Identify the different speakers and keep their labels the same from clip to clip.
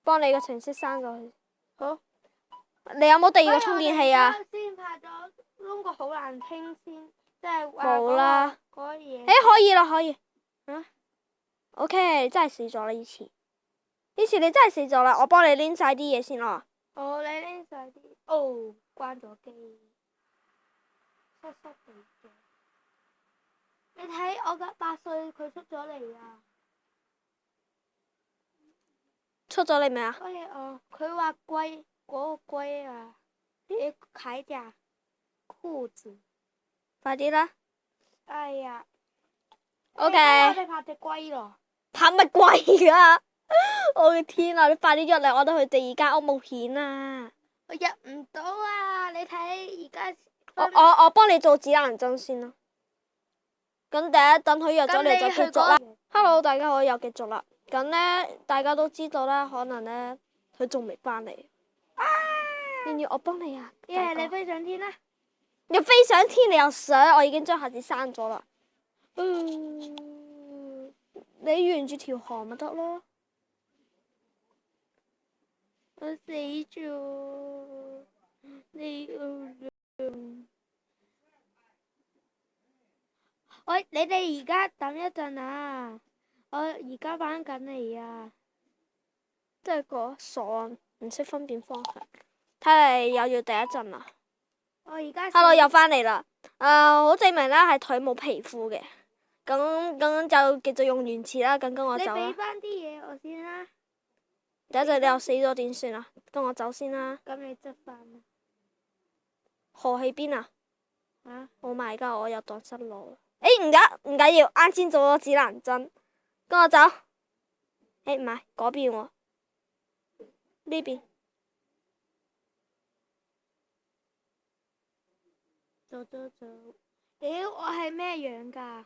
Speaker 1: 幫你個程式刪咗佢。
Speaker 2: 好。
Speaker 1: 你有冇第二個充電器啊？
Speaker 2: 先拍咗窿個好難聽先，即係話
Speaker 1: 冇啦。
Speaker 2: 嗰嘢。
Speaker 1: 可以啦，可以。
Speaker 2: 啊
Speaker 1: OK，你真係死咗啦！呢次你真係死咗啦！我幫你拎晒啲嘢先咯。
Speaker 2: 你拎晒啲。哦，關咗機。濕濕地嘅。你睇我嘅8歲，佢出咗嚟啊！
Speaker 1: 出咗嚟未啊？
Speaker 2: 佢話龜嗰個龜啊，你睇下褲子。
Speaker 1: 快啲啦！
Speaker 2: 哎呀。
Speaker 1: OK。
Speaker 2: 我哋拍隻龜咯。
Speaker 1: 拍乜鬼啊！我嘅天啊！你快啲入嚟我哋去第二間屋冒險啊！
Speaker 2: 我入唔到啊！你睇而家。
Speaker 1: 我幫你做指南針先啦。咁等佢入咗嚟就繼續啦。Hello， 大家好，又繼續啦。咁呢，大家都知道啦，可能呢，佢仲未翻嚟。要我幫你啊！
Speaker 2: 你飛上天啦！
Speaker 1: 要飛上天，你又想？我已經將下子刪咗啦。你沿住條河咪得咯。
Speaker 2: 我死咗。喂，你哋而家等一陣啊！我而家返緊嚟啊！
Speaker 1: 即係個傻唔識分辨方向，睇嚟又要第一陣啦。
Speaker 2: 我而家
Speaker 1: Hello 又翻嚟啦。好證明啦，係腿冇皮膚嘅。咁就繼續用原詞啦。咁跟我走啦。
Speaker 2: 你俾翻啲嘢我先啦。
Speaker 1: 等陣你又死咗點算啊？跟我走先啦。
Speaker 2: 咁你執翻啦。
Speaker 1: 河喺邊啊？Oh my god！我又蕩失路。唔緊要，啱先做咗指南針。跟我走。唔係嗰邊喎。呢邊。
Speaker 2: 走。屌，我係咩樣㗎？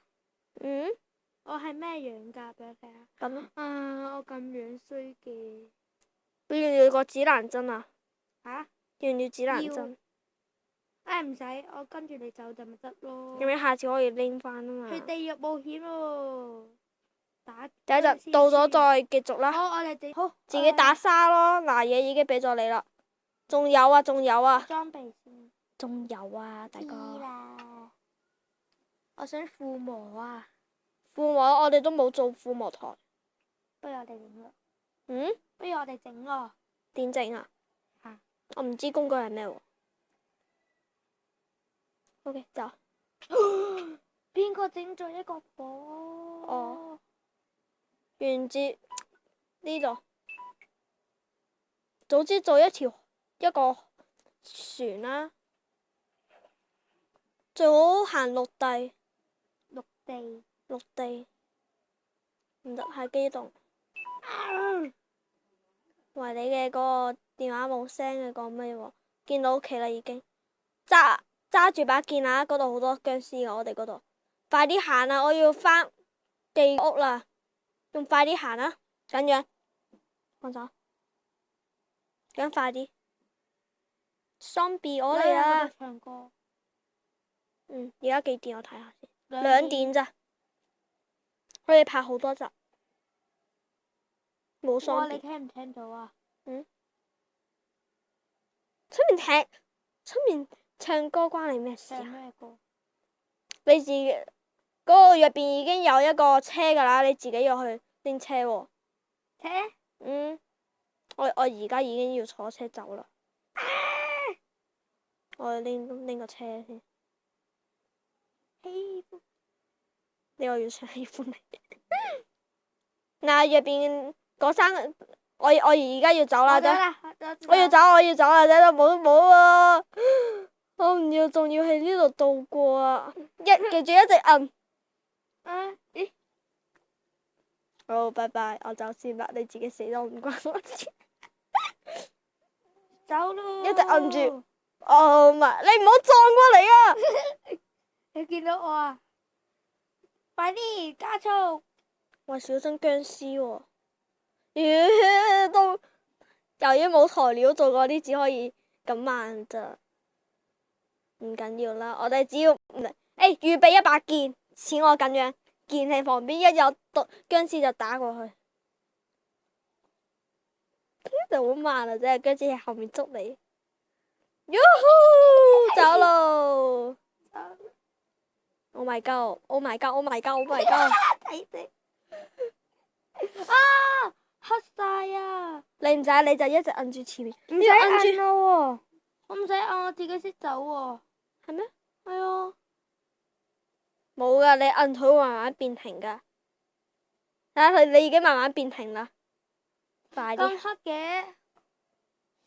Speaker 2: 我係咩樣㗎？俾我睇下。
Speaker 1: 咁
Speaker 2: 我咁樣衰嘅。
Speaker 1: 你要個指南針啊？要指南針？
Speaker 2: 唔使，我跟住你走就咪得咯。
Speaker 1: 咁樣下次可以拎翻啊嘛。
Speaker 2: 去地獄冒險喎！
Speaker 1: 第一集到咗再繼續啦。
Speaker 2: 好，我哋好。
Speaker 1: 自己打沙咯，嗱嘢已經俾咗你啦。仲有啊！
Speaker 2: 裝備先。
Speaker 1: 仲有啊，大哥。
Speaker 2: 我想附魔啊！
Speaker 1: 附魔我哋都冇做附魔台。
Speaker 2: 不如我哋整咯。不如我哋整咯。
Speaker 1: 點整啊？我唔知工具係咩喎。OK， 走。
Speaker 2: 邊個整咗一個火？
Speaker 1: 沿住呢度。早知做一個船啦。最好行陸地。陸地。唔得，係機動。喂，你嘅嗰個電話冇聲嘅，講咩喎？見到屋企啦已經。揸住把劍啊！嗰度好多僵屍啊！我哋嗰度。快啲行啊！我要返地屋啦。仲快啲行啊！咁樣。放手。咁快啲。Zombie 我嚟啦！
Speaker 2: 唱歌。
Speaker 1: 而家幾點？我睇下先。2點咋？可以拍好多集。冇 Zombie。
Speaker 2: 你聽唔聽到啊？
Speaker 1: 出面唱歌關你咩事啊？
Speaker 2: 唱咩歌？
Speaker 1: 你自己嗰個入邊已經有一個車噶啦，你自己要去拎車喎。
Speaker 2: 車？
Speaker 1: 我而家已經要坐車走啦。我拎個車先。
Speaker 2: 喜歡。
Speaker 1: 你又要唱喜歡你？嗱，入邊嗰3個，我而家要走啦，我要走啦，等等冇啊！我唔要，仲要喺呢度度過啊！記住一直按。好，拜拜，我走先啦，你自己死都唔關我事。
Speaker 2: 走咯。
Speaker 1: 一直按住。Oh my！你唔好撞過嚟啊！
Speaker 2: 你見到我啊？快啲加速！
Speaker 1: 喂，小心僵屍喎！都由於冇材料做嗰啲，只可以咁慢咋。唔緊要啦，我哋只要預備一把劍，似我咁樣，劍喺旁邊，一有僵屍就打過去。就好慢啊，真係跟住喺後面捉你。喲呼，走咯！Oh my god！Oh my god！Oh my god！Oh my god！
Speaker 2: 睇死！啊，黑晒啊！
Speaker 1: 你唔使，你就一直摁住前面，
Speaker 2: 唔使
Speaker 1: 摁
Speaker 2: 摁咯喎，我唔使摁，我自己識走喎。
Speaker 1: 係咩？
Speaker 2: 係啊。
Speaker 1: 冇噶，你摁佢會慢慢變平噶。睇下佢，你已經慢慢變平啦。快啲！
Speaker 2: 咁黑嘅。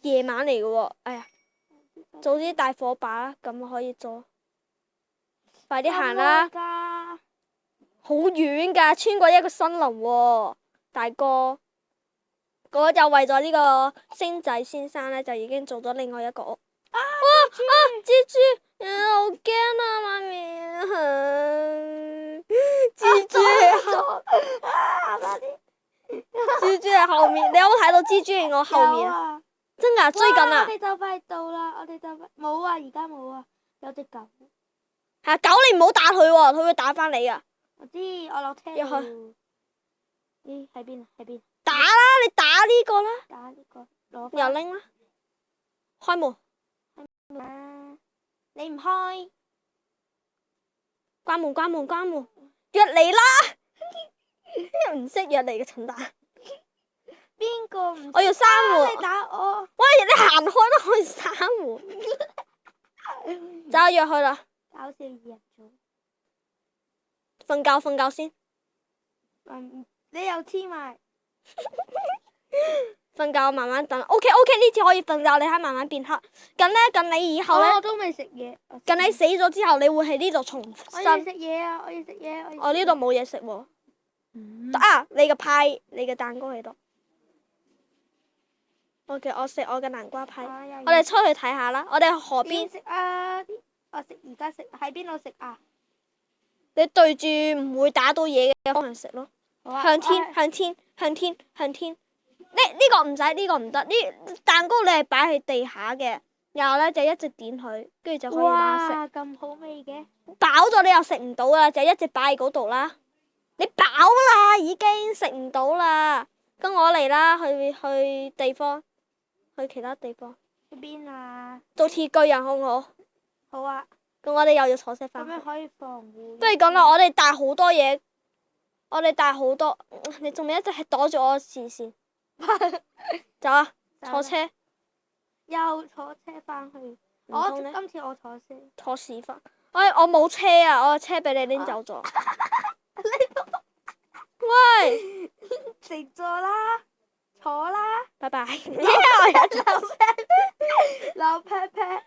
Speaker 1: 夜晚嚟嘅喎，哎呀，早啲帶火把啦，咁可以做。快啲行啦！好遠㗎，穿過一個森林喎，大哥。我就為咗呢個星仔先生呢，就已經做咗另外一個屋。
Speaker 2: 啊！
Speaker 1: 蜘蛛，好驚啊，媽咪！蜘蛛蜘蛛喺後面，你有冇睇到蜘蛛喺我後面啊？真㗎，追緊啊！
Speaker 2: 我哋就快到啦，我哋就快冇啊，而家冇啊，有隻狗。
Speaker 1: 係啊，狗你唔好打佢喎，佢會打返你啊！
Speaker 2: 我知，我落車
Speaker 1: 入去。
Speaker 2: 咦？喺邊啊？喺邊？
Speaker 1: 打啦！你打呢個啦。
Speaker 2: 打呢個，攞
Speaker 1: 又拎啦。開門。
Speaker 2: 你唔開？
Speaker 1: 關門！關門！關門！約你啦！唔識約你嘅蠢蛋。
Speaker 2: 邊個唔？
Speaker 1: 我要閂門。
Speaker 2: 你打我。
Speaker 1: 喂，你行開都可以閂門。走，約去啦。
Speaker 2: 搞笑二人組。
Speaker 1: 瞓覺，瞓覺先。
Speaker 2: 你又黐埋。
Speaker 1: 瞓覺，慢慢等。OK，呢次可以瞓覺，你睇慢慢變黑。咁呢，咁你以後呢？
Speaker 2: 我都未食嘢。
Speaker 1: 咁你死咗之後，你會喺呢度重
Speaker 2: 我要食
Speaker 1: 生。
Speaker 2: 嘢啊！我要食嘢。
Speaker 1: 我呢度冇嘢食喎。啊，你個派，你嘅蛋糕喺度。OK，我食我嘅南瓜派。我哋出去睇下啦。我哋去河邊。
Speaker 2: 食啊！我食而家食喺邊度食啊？
Speaker 1: 你對住唔會打到嘢嘅方向食咯。向天，向天，向天，向天。呢個唔使，呢個唔得。呢蛋糕你係擺喺地下嘅，然後呢就一直點佢，跟住就可以攞食。
Speaker 2: 哇，咁好味嘅！
Speaker 1: 飽咗你又食唔到啦，就一直擺喺嗰度啦。你飽啦，已經食唔到啦。跟我嚟啦，去地方，去其他地方。
Speaker 2: 去邊啊？
Speaker 1: 做鐵巨人好唔好？
Speaker 2: 好啊。
Speaker 1: 咁我哋又要坐車返去。
Speaker 2: 咁樣可以防護。
Speaker 1: 不如咁啦，我哋帶好多嘢，我哋帶好多。你仲未一直係躲住我視線。走啊！坐車。
Speaker 2: 又坐車返去。今次我坐車。
Speaker 1: 坐屎忽！我冇車啊！我個車俾你拎走咗。喂！
Speaker 2: 食咗啦，坐啦。
Speaker 1: 拜拜。
Speaker 2: 我有扭 pat pat。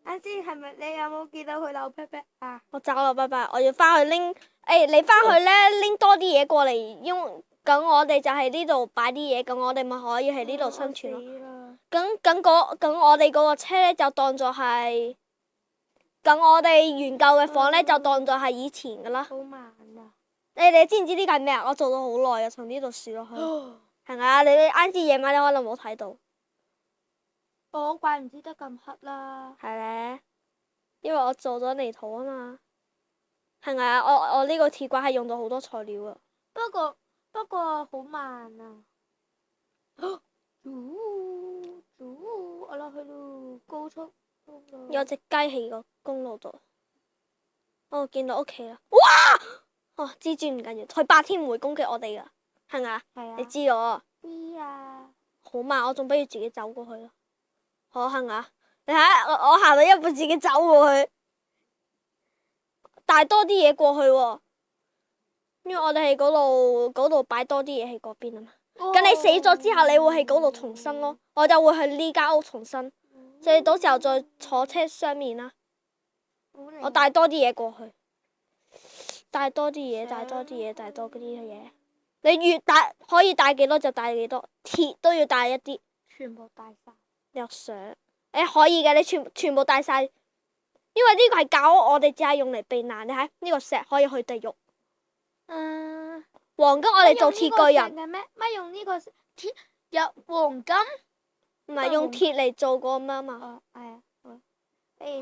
Speaker 2: 啱先係咪你有冇見到佢扭 pat pat 啊？
Speaker 1: 我走啦，拜拜！我要返去拎。你返去呢，拎多啲嘢過嚟，咁我哋就喺呢度擺啲嘢，咁我哋咪可以喺呢度生存咯。咁我哋嗰個車呢，就當作係，咁我哋原舊嘅房呢，就當作係以前噶啦。
Speaker 2: 好慢啊！
Speaker 1: 你知唔知呢個係咩啊？我做咗好耐啊，從呢度數落去。係咪啊？你啱先夜晚你可能冇睇到。
Speaker 2: 我怪唔知得咁黑啦。
Speaker 1: 係咧，因為我做咗泥土啊嘛。係咪啊？我呢個鐵軌係用到好多材料啊。
Speaker 2: 不過好慢啊！我落去咯，高速。
Speaker 1: 有隻雞喺個公路度。我見到屋企啦！哇！哦，蜘蛛唔緊要，佢白天唔會攻擊我哋噶，係咪啊？
Speaker 2: 係啊。
Speaker 1: 你知我。
Speaker 2: 知啊。
Speaker 1: 好慢，我仲不如自己走過去咯。好，係咪啊？你睇下，我行到一半自己走過去，帶多啲嘢過去喎。因為我哋喺嗰度擺多啲嘢喺嗰邊啊嘛。咁你死咗之後，你會喺嗰度重生咯。我就會去呢間屋重生，所以到時候再坐車雙面啦。我帶多啲嘢過去，帶多啲嘢，帶多啲嘢，帶多嗰啲嘢。你越帶可以帶幾多就帶幾多，鐵都要帶一啲。
Speaker 2: 全部帶晒。
Speaker 1: 你又想？可以嘅，你全部帶晒，因為呢個係教我哋只係用嚟避難。你睇呢個石可以去地獄。黃金我哋做鐵巨人。
Speaker 2: 乜用呢個鐵有黃金？
Speaker 1: 唔係用鐵嚟做個咩啊嘛？
Speaker 2: 係啊。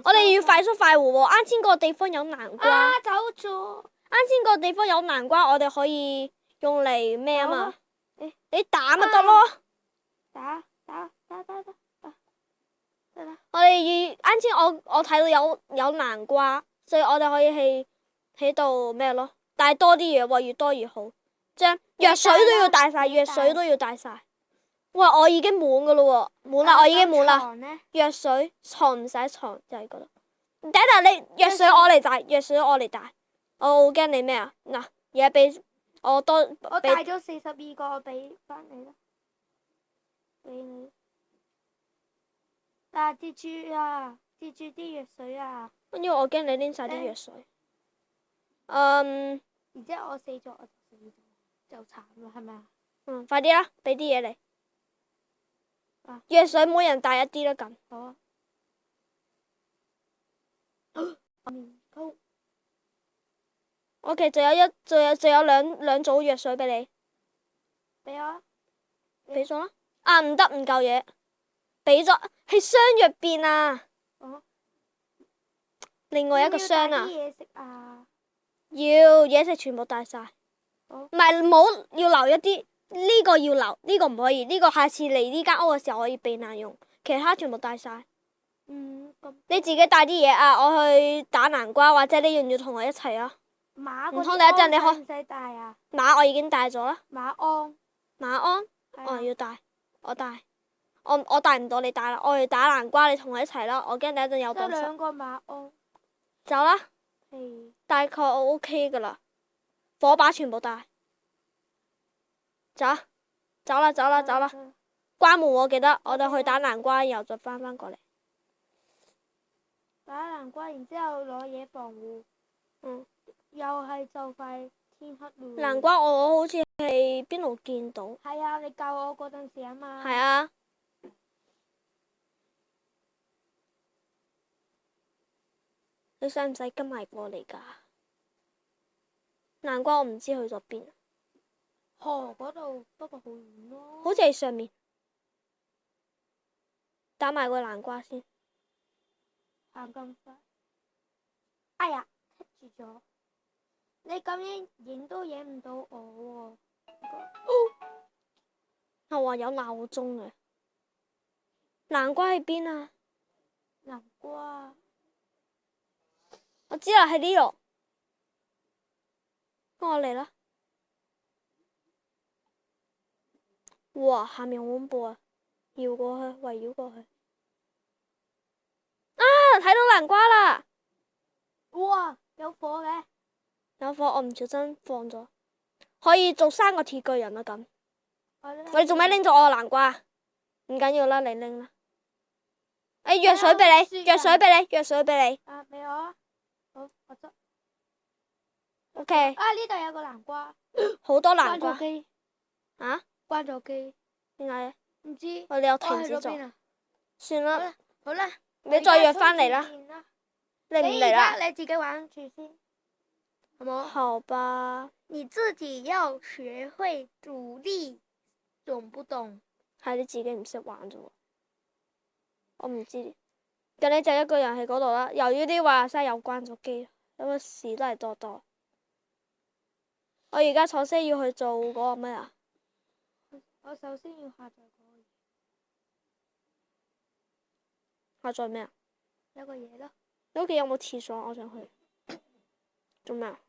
Speaker 1: 我哋要快速快活喎！啱先嗰個地方有南瓜。
Speaker 2: 啊！走咗。
Speaker 1: 啱先嗰個地方有南瓜，我哋可以用嚟咩啊嘛？你打咪得咯。
Speaker 2: 打，得啦。
Speaker 1: 我哋啱先我睇到有南瓜，所以我哋可以喺度咩咯？帶多啲嘢喎，越多越好。將藥水都要帶晒，藥水都要帶晒。哇！我已經滿噶咯喎，滿啦，我已經滿啦。藥水床唔使床就喺嗰度。等陣你藥水我嚟帶，藥水我嚟帶。我好驚你咩啊？嗱，而家俾我多。
Speaker 2: 我帶咗42個，我俾翻你啦。俾你。但係接住啲藥水啊！
Speaker 1: 因為我驚你拎晒啲藥水。
Speaker 2: 然之後我死咗，我就死咗，就慘啦，係咪啊？
Speaker 1: 快啲啦，俾啲嘢你。藥水每人帶一啲啦，咁。
Speaker 2: 好啊。
Speaker 1: OK，仲有兩組藥水俾你。
Speaker 2: 俾我啊。
Speaker 1: 俾咗啦。啊，唔得，唔夠嘢。俾咗喺箱入邊啊。另外一個箱啊。
Speaker 2: 要帶啲嘢食啊。
Speaker 1: 要嘢食全部帶晒。
Speaker 2: 好。
Speaker 1: 唔係，冇要留一啲，呢個要留，呢個唔可以，呢個下次嚟呢間屋嘅時候可以避難用，其他全部帶晒。
Speaker 2: 咁。
Speaker 1: 你自己帶啲嘢啊，我去打南瓜，或者你要唔要同我一齊啊？
Speaker 2: 馬
Speaker 1: 唔通你一陣你可
Speaker 2: 唔使帶啊？
Speaker 1: 馬我已經帶咗啦。
Speaker 2: 馬鞍。
Speaker 1: 馬鞍，要帶，我帶，我帶唔到你帶啦，我去打南瓜，你同我一齊啦，我驚你一陣有凍。
Speaker 2: 得2個馬鞍。
Speaker 1: 走啦。
Speaker 2: 係。
Speaker 1: 大概我 OK 噶啦，火把全部帶。走啦。關門我記得，我哋去打南瓜，然後再翻過嚟。
Speaker 2: 打南瓜，然之後攞嘢防護。又係就快天黑咯。
Speaker 1: 南瓜我好似喺邊度見到。
Speaker 2: 係啊，你教我嗰陣時啊嘛。
Speaker 1: 係啊。你使唔使跟埋過嚟㗎？南瓜我唔知去咗邊。
Speaker 2: 河嗰度，不過好遠咯。
Speaker 1: 好似喺上面。打埋個南瓜先。
Speaker 2: 行咁快。哎呀，棘住咗。你咁樣影都影唔到我喎。
Speaker 1: 我話有鬧鐘嘅。南瓜喺邊啊？
Speaker 2: 南瓜。
Speaker 1: 我知啦，喺呢度。跟我嚟啦。哇，下面好恐怖啊！繞過去，圍繞過去。啊！睇到南瓜啦！
Speaker 2: 哇，有火嘅。
Speaker 1: 有火，我唔小心放咗。可以做3個鐵巨人啦咁。你做咩拎咗我個南瓜？唔緊要啦，你拎啦。藥水俾你，藥水俾你，藥水俾你。
Speaker 2: 俾我啊。好，我執。
Speaker 1: OK。
Speaker 2: 呢度有個南瓜。
Speaker 1: 好多南瓜。
Speaker 2: 關咗機。
Speaker 1: 啊？
Speaker 2: 關咗機。
Speaker 1: 點解？
Speaker 2: 唔知。
Speaker 1: 你有停止咗。算啦。
Speaker 2: 好啦。
Speaker 1: 你再約返嚟啦。你唔嚟啦？
Speaker 2: 你自己玩住先。好冇？
Speaker 1: 好吧。
Speaker 2: 你自己要學會獨立，懂不懂？
Speaker 1: 係你自己唔識玩啫喎。我唔知。咁你就一個人喺嗰度啦。由於啲話聲又關咗機，咁事都係多。我而家首先要去做嗰個咩啊？
Speaker 2: 我首先要下載嗰個嘢。
Speaker 1: 下載咩啊？
Speaker 2: 有個嘢咯。
Speaker 1: 你屋企有冇廁所？我想去。做咩啊？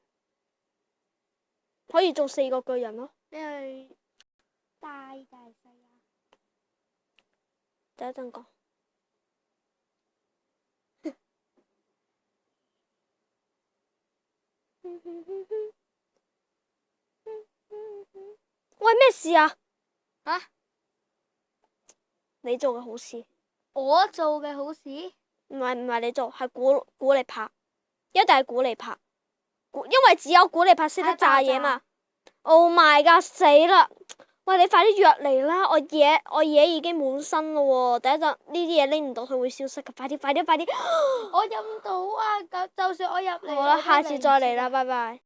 Speaker 1: 可以做4個巨人咯。
Speaker 2: 你係大細啊？
Speaker 1: 等一陣講。喂，咩事啊？你做嘅好事。
Speaker 2: 我做嘅好事？
Speaker 1: 唔係你做，係古力柏，一定係古力柏，因為只有古力柏識得炸嘢嘛。Oh my god，死啦！喂，你快啲約嚟啦！我嘢已經滿身咯喎，等一陣呢啲嘢拎唔到，佢會消失㗎。快啲！
Speaker 2: 我入唔到啊！就算我入嚟，
Speaker 1: 好啦，下次再嚟啦，拜拜。